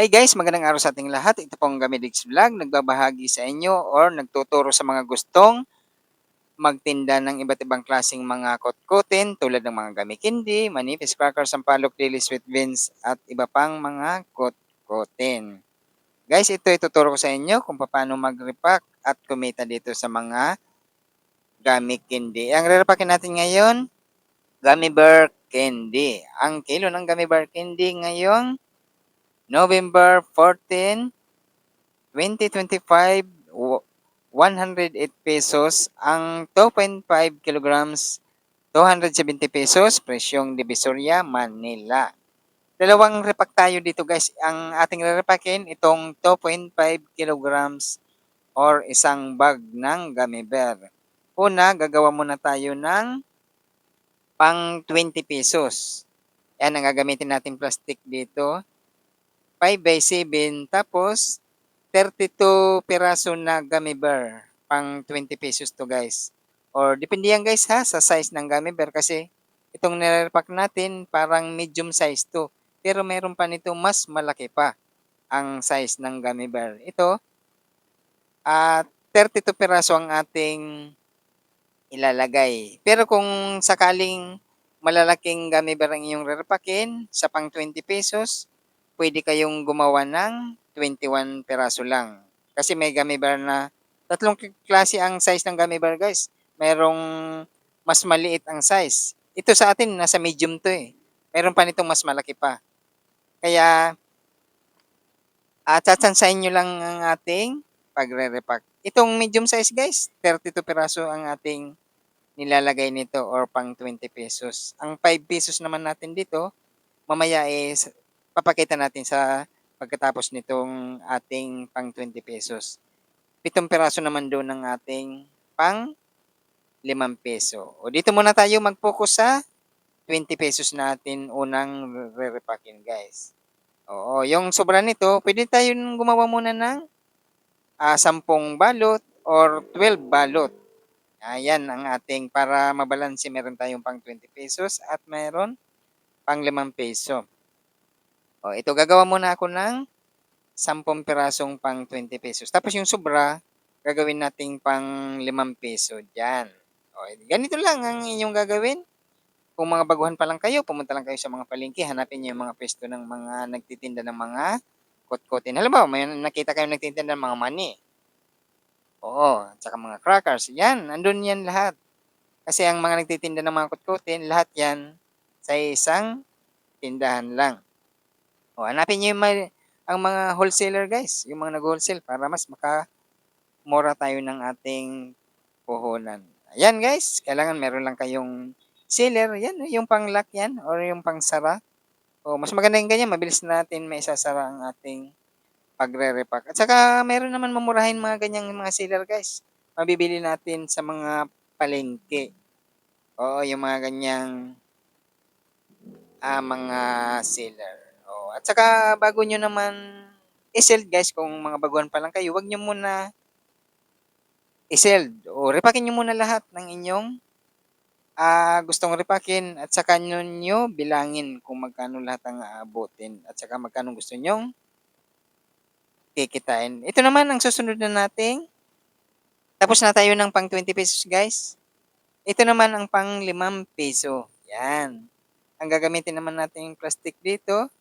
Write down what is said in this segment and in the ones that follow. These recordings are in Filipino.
Hi guys, magandang araw sa ating lahat. Ito pong Gamedics Vlog, nagbabahagi sa inyo or nagtuturo sa mga gustong magtinda ng iba't ibang klaseng mga kotkotin tulad ng mga gami-kindi, manipis crackers, sampalok, dili, sweet beans at iba pang mga kotkotin. Guys, ito ituturo ko sa inyo kung paano mag-repack at kumita dito sa mga gami-kindi. Ang re-repackin natin ngayon, gummy bear candy. Ang kilo ng gummy bear candy ngayong November 14, 2025, 108 pesos. Ang 2.5 kilograms, 270 pesos. Presyong Divisoria, Manila. Dalawang repack tayo dito guys. Ang ating re-repackin, itong 2.5 kilograms or isang bag ng gummy bear. Una, gagawa muna tayo ng pang 20 pesos. Yan ang gagamitin natin plastic dito. 5x7, tapos 32 piraso na gummy bear. Pang 20 pesos to guys. Or depende yan guys ha sa size ng gummy bear kasi itong nire-pack natin parang medium size to. Pero meron pa nito mas malaki pa ang size ng gummy bear. Ito, 32 piraso ang ating ilalagay. Pero kung sakaling malalaking gummy bear ang iyong rerpakin sa pang 20 pesos, pwede kayong gumawa ng 21 peraso lang. Kasi may gummy bear na tatlong klase ang size ng gummy bear guys. Merong mas maliit ang size. Ito sa atin nasa medium to eh. Meron pa nitong mas malaki pa. Kaya tsatsansahin nyo lang ang ating pagre-repack. Itong medium size guys, 32 peraso ang ating nilalagay nito or pang 20 pesos. Ang 5 pesos naman natin dito, mamaya is papakita natin sa pagkatapos nitong ating pang 20 pesos. 7 peraso naman doon ng ating pang 5 peso. O dito muna tayo mag-focus sa 20 pesos natin unang re-repackin guys. Oo, yung sobra nito, pwede tayo gumawa muna ng 10 balot or 12 balot. Ayan ang ating para mabalanse meron tayong pang 20 pesos at meron pang 5 peso. O ito gagawa muna ako ng 10 pirasong pang 20 pesos. Tapos yung sobra, gagawin nating pang 5 peso diyan. O ganito lang ang inyong gagawin. Kung mga baguhan pa lang kayo, pumunta lang kayo sa mga palengke, hanapin niyo yung mga pwesto ng mga nagtitinda ng mga kotkotin. Halimbawa, may nakita kayo nagtitinda ng mga mani. Oo, at saka mga crackers. Yan, andun yan lahat. Kasi ang mga nagtitinda ng mga kutkutin, lahat yan sa isang tindahan lang. O, hanapin niyo yung ang mga wholesaler guys, yung mga nag-wholesale para mas makamura tayo ng ating puhunan. Ayan guys, kailangan meron lang kayong sealer, yan, yung pang-lock yan, or yung pang-sara. O, mas maganda yung ganyan, mabilis natin may isasara ang ating pagre-repack. At saka meron naman mamurahin mga ganyang mga sealer guys. Mabibili natin sa mga palengke. Oo, yung mga ganyang mga seller. Oh, at saka bago nyo naman i-sell guys, kung mga baguhan pa lang kayo, wag nyo muna i-sell. O repakin nyo muna lahat ng inyong gustong repakin at saka nyo bilangin kung magkano lahat ang aabutin at saka magkano gusto nyong kikitain. Ito naman ang susunod na nating. Tapos na tayo ng pang 20 pesos guys. Ito naman ang pang 5 peso. Yan. Ang gagamitin naman natin yung plastic dito,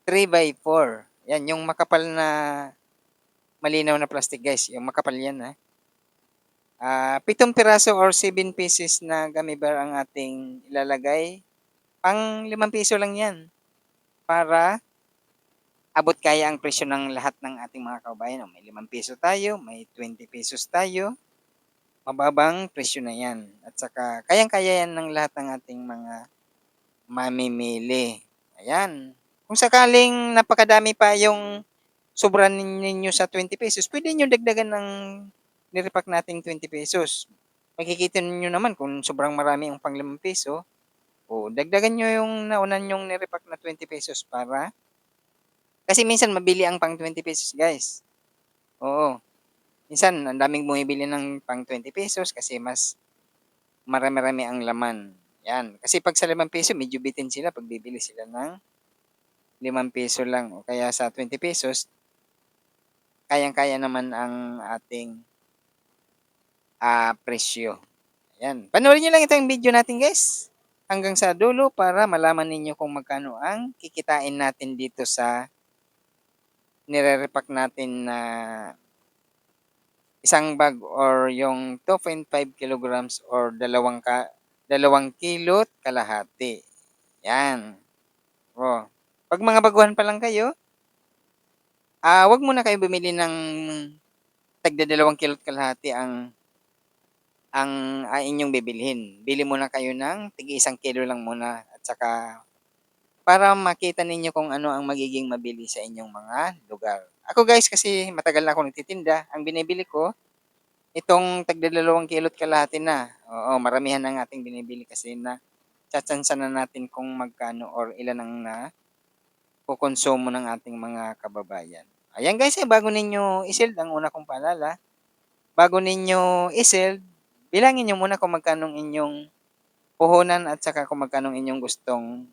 3x4. Yan, yung makapal na malinaw na plastic guys. Yung makapal yan ha. 7 piraso or 7 pieces na gummy bear ang ating ilalagay. Pang 5 piso lang yan. Para abot kaya ang presyo ng lahat ng ating mga kabayan. May 5 piso tayo, may 20 pesos tayo. Mababang presyo na yan. At saka, kayang-kaya yan ng lahat ng ating mga mamimili. Ayan. Kung sakaling napakadami pa yung sobra ninyo sa 20 pesos, pwede nyo dagdagan ng nirepack nating 20 pesos. Makikita niyo naman kung sobrang marami ang pang 5 piso, o dagdagan nyo yung naunan yung nirepack na 20 pesos para, kasi minsan mabili ang pang 20 pesos guys. Oo. Minsan, ang daming bumibili ng pang 20 pesos kasi mas marami-rami ang laman. Yan. Kasi pag sa 5 piso, medyo bitin sila pag bibili sila ng ₱5 lang o kaya sa ₱20, kayang-kaya naman ang ating, presyo. Ayan, panoorin niyo lang itong video natin guys, hanggang sa dulo para malaman ninyo kung magkano ang kikitain natin dito sa nire-repack natin na isang bag or yung 2.5 kilograms or 2 kilo't kalahati. 'Yan, oh. 'Pag mga baguhan pa lang kayo, 'wag muna kayong bumili ng tagda 2 kilo't kalahati ang inyong bibilhin. Bili muna kayo ng tig 1 kilo lang muna at saka para makita ninyo kung ano ang magiging mabili sa inyong mga lugar. Ako guys kasi matagal na akong nagtitinda, ang binibili ko itong tagda 2 kilo't kalahati na. Oo, maramihan ang ating binibili kasi na natsansanan na natin kung magkano or ilan ang nakokonsumo ng ating mga kababayan. Ayan guys, bago ninyo i-seld ang una kong paalala, bago ninyo i-seld, bilangin niyo muna kung magkano ang inyong puhunan at saka kung magkano ang inyong gustong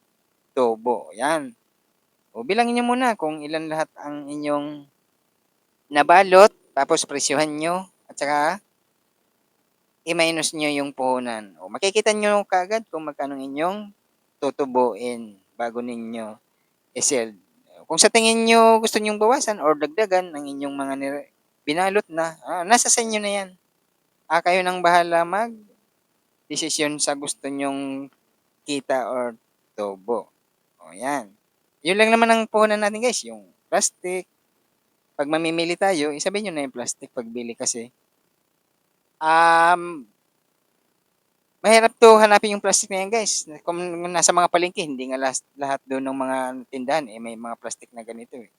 tubo, 'yan. O bilangin niyo muna kung ilan lahat ang inyong nabalot, tapos presyuhan niyo at saka i-minus niyo yung puhunan. O makikita niyo kaagad kung magkano ang inyong tutubuin bago ninyo i-seld. Kung sa tingin niyo gusto niyong bawasan or dagdagan ang inyong mga binalot na, nasa sa inyo na 'yan. Kayo ng bahala magdesisyon sa gusto niyong kita or tubo. O 'yan. 'Yun lang naman ang puhunan natin guys, yung plastic. 'Pag mamimili tayo, isabihin niyo na yung plastic pagbili kasi, um, mahirap 'to hanapin yung plastic na 'yan guys. Kung nasa mga palengke hindi nga lahat do'n ng mga tindahan, may mga plastic na ganito, eh.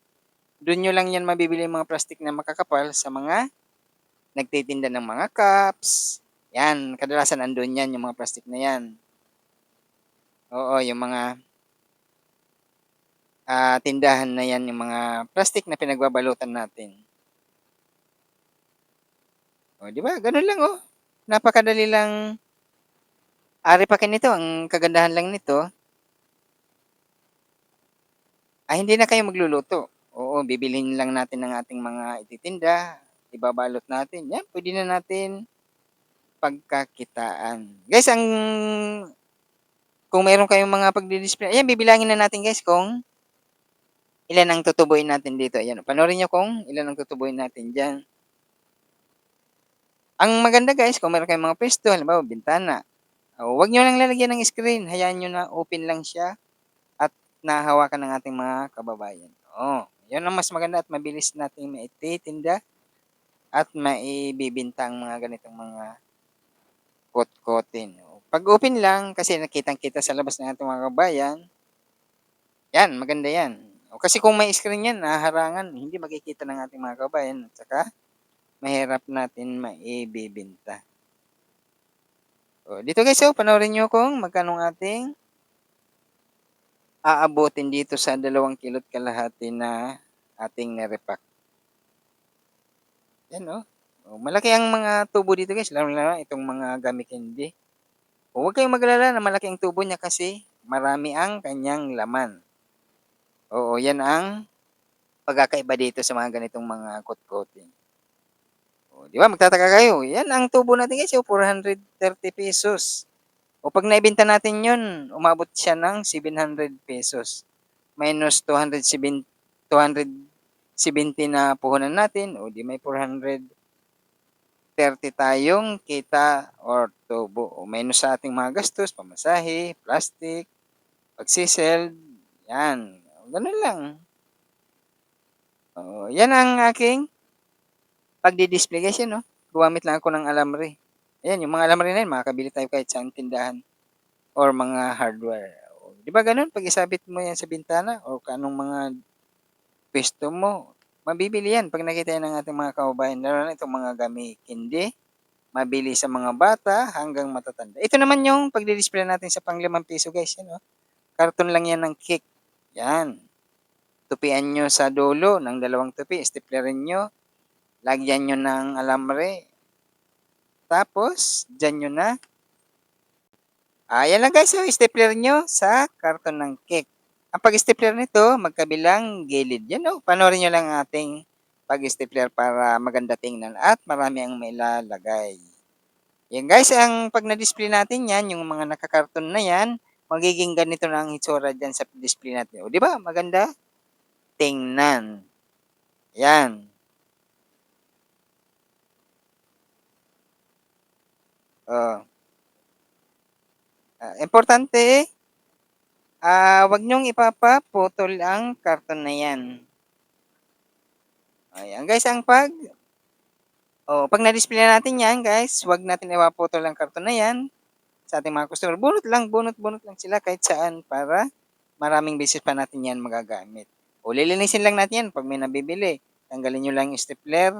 Do'n niyo lang 'yan mabibili yung mga plastic na makakapal sa mga nagtitinda ng mga cups, 'yan kadalasan ando'n 'yan yung mga plastic na 'yan. Oo, yung mga, tindahan na 'yan, yung mga plastic na pinagbabalutan natin. Oh, 'di ba gano'n lang, oh. Napakadali lang, repakin nito. Ang kagandahan lang nito, hindi na kayo magluluto. Oo, bibilhin lang natin ang ating mga ititinda, ibabalot natin, 'yan puwede na natin pagkakitaan. Guys, kung meron kayong mga pagdi-display ayan bibilangin na natin guys kung ilan ang tutubuin natin dito. Ayan, panoorin niyo kung ilan ang tutubuin natin diyan. Ang maganda guys kung meron kayong mga puwesto, halimbawa bintana, huwag niyo lang lalagyan ng screen, hayaan niyo na open lang siya at nahahawakan ng ating mga kababayan. Oo, 'yun ang mas maganda at mabilis nating maititinda at maibebenta ang mga ganitong mga kotkotin. 'Pag open lang kasi kitang-kita sa labas ng ating mga kababayan, 'yan maganda 'yan. Kasi kung may screen 'yan haharangan, hindi makikita ng ating mga kababayan at saka mahirap natin maibebenta. Dito guys, panoorin niyo kung magkano ang ating aabutin dito sa 2 kilo't kalahati na ating ni-repack. 'Yan, malaki ang mga tubo dito guys, lalong-lalo na itong mga gummy candy. Huwag kayong mag-alala na malaki ang tubo niya kasi marami ang kanyang laman. Oo, 'yan ang pagkakaiba dito sa mga ganitong mga kotkotin. 'Di ba magtataka kayo, 'yan ang tubo natin guys, ₱430. O 'pag naibenta natin 'yun, umabot siya ng ₱700 minus 270 na puhunan natin, o 'di may 430 tayong kita or tubo, o minus sa ating mga gastos, pamasahe, plastic, pagse-seld, 'yan, gano'n lang. Oo, 'yan ang aking pagdi-display guys, 'yan, gumamit lang ako ng alambre. Ayan, yung mga alambre na 'yan makakabili tayo kahit saang tindahan or mga hardware. Oh, 'di ba gano'n 'pag isabit mo 'yan sa bintana o kung anong mga puwesto mo, mabibili 'yan 'pag nakita 'yan ng ating mga kababayan, lalo na itong mga gami-kindi, mabili sa mga bata hanggang matatanda. Ito naman yung pagdi-display natin sa pang ₱5 guys, 'yan, karton lang 'yan ng cake, 'yan. Tupian niyo sa dulo ng 2 tupi, staplerin niyo, lagyan niyo ng alambre, tapos diyan niyo na, 'yan lang guys, stapler niyo sa karton ng cake. Ang pag-stapler nito, magkabilang gilid. Yan o, panoorin nyo lang ang ating pag-stapler para maganda tingnan at marami ang mailalagay. Yan guys, ang pag na-display natin yan, yung mga nakakarton na yan, magiging ganito na ang itsura dyan sa display natin. O, di ba? Maganda tingnan. Yan. Oh. Importante, wag nyong ipapaputol ang karton na yan. Ayan guys, pag na-display na natin yan guys, wag natin ipaputol ang karton na yan sa ating mga customer. Bunot lang sila kahit saan para maraming beses pa natin yan magagamit. O lilinisin lang natin yan pag may nabibili. Tanggalin nyo lang yung stapler.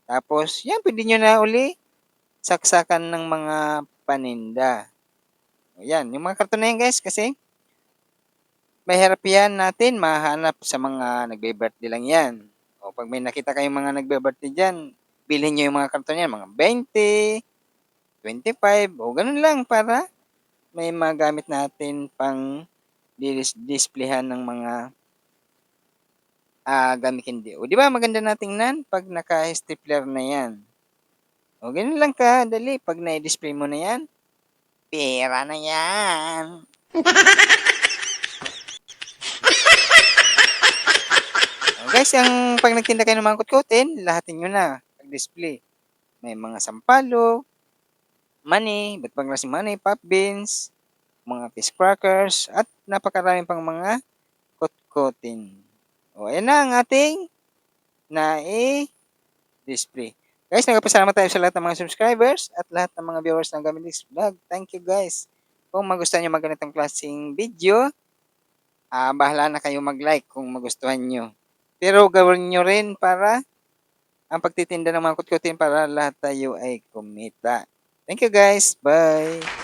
Tapos, yan, pwede nyo na uli saksakan ng mga paninda. Ayan, yung mga karton na yan guys, kasi mahirap yan natin mahanap sa mga nagbe-birthday lang yan. O pag may nakita kayong mga nagbe-birthday dyan, bilhin nyo yung mga karton yan, mga 20, 25, o ganun lang para may magamit natin pang displayhan ng mga gamit hindi. O di ba maganda na tingnan pag naka-stapler na yan. O ganun lang ka, dali. Pag na-display mo na yan, pera na yan. Guys, ang pag nagtinda kayo ng mga kutkutin, lahatin nyo na pag-display. May mga sampalo, money, ba't pang lasing money, pop beans, mga fish crackers, at napakaraming pang mga kutkutin. O, ayan na ang ating na-display. Guys, nagpasalamat tayo sa lahat ng mga subscribers at lahat ng mga viewers ng Gamilis Vlog. Thank you guys. Kung magustuhan nyo magganitong klaseng video, bahala na kayo mag-like kung magustuhan nyo. Pero gawin nyo rin para ang pagtitinda ng mga kutkutin para lahat tayo ay kumita. Thank you guys. Bye.